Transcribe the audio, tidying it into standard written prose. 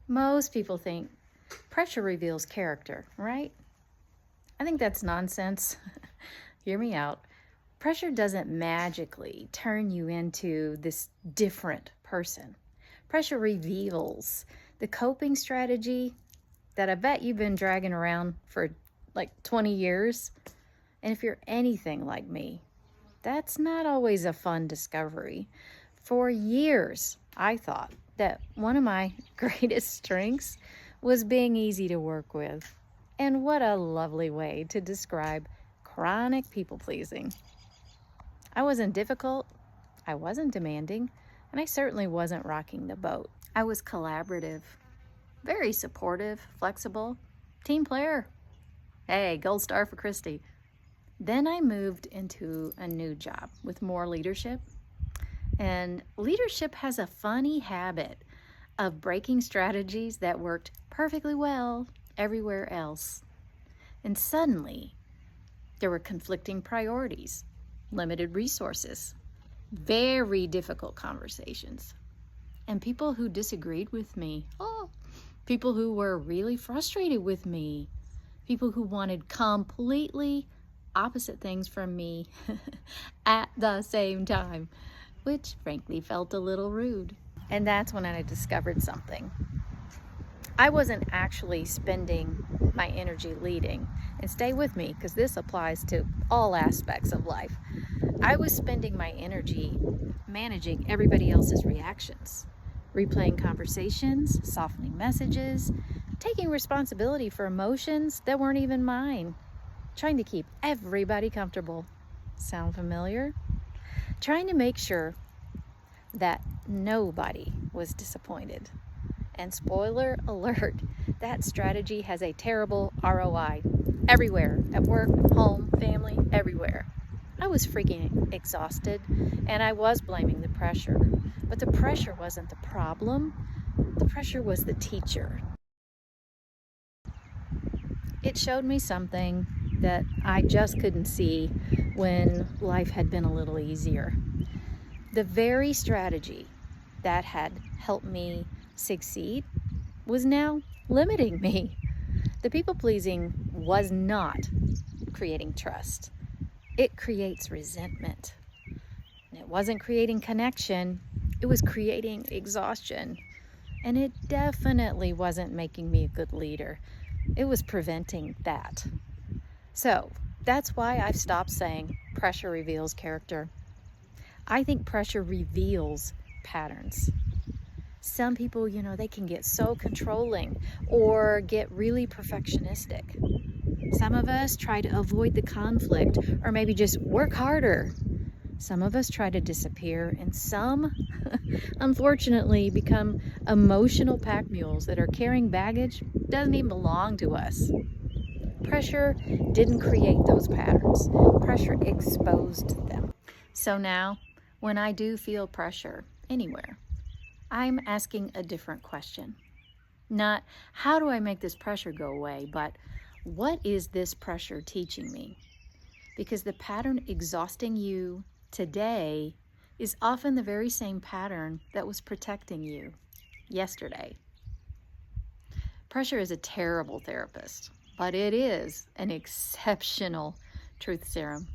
Most people think pressure reveals character, right? I think that's nonsense. Hear me out. Pressure doesn't magically turn you into this different person. Pressure reveals the coping strategy that I bet you've been dragging around for like 20 years. And if you're anything like me, that's not always a fun discovery. For years, I thought that one of my greatest strengths was being easy to work with. And what a lovely way to describe chronic people pleasing. I wasn't difficult, I wasn't demanding, and I certainly wasn't rocking the boat. I was collaborative, very supportive, flexible, team player. Hey, gold star for Christi. Then I moved into a new job with more leadership. And leadership has a funny habit of breaking strategies that worked perfectly well everywhere else. And suddenly, there were conflicting priorities, limited resources, very difficult conversations, and people who disagreed with me. Oh, people who were really frustrated with me, people who wanted completely opposite things from me at the same time, which frankly felt a little rude. And that's when I discovered something. I wasn't actually spending my energy leading, and stay with me because this applies to all aspects of life. I was spending my energy managing everybody else's reactions, replaying conversations, softening messages, taking responsibility for emotions that weren't even mine, trying to keep everybody comfortable. Sound familiar? Trying to make sure that nobody was disappointed. And spoiler alert, that strategy has a terrible ROI everywhere, at work, home, family, everywhere. I was freaking exhausted, and I was blaming the pressure. But the pressure wasn't the problem. The pressure was the teacher. It showed me something that I just couldn't see when life had been a little easier. The very strategy that had helped me succeed was now limiting me. The people pleasing was not creating trust. It creates resentment. And it wasn't creating connection, it was creating exhaustion. And it definitely wasn't making me a good leader. It was preventing that. So that's why I've stopped saying pressure reveals character. I think pressure reveals patterns. Some people, they can get so controlling or get really perfectionistic. Some of us try to avoid the conflict or maybe just work harder. Some of us try to disappear, and some, unfortunately, become emotional pack mules that are carrying baggage that doesn't even belong to us. Pressure didn't create those patterns. Pressure exposed them. So now, when I do feel pressure anywhere, I'm asking a different question. Not, how do I make this pressure go away, but what is this pressure teaching me? Because the pattern exhausting you today is often the very same pattern that was protecting you yesterday. Pressure is a terrible therapist, but it is an exceptional truth serum.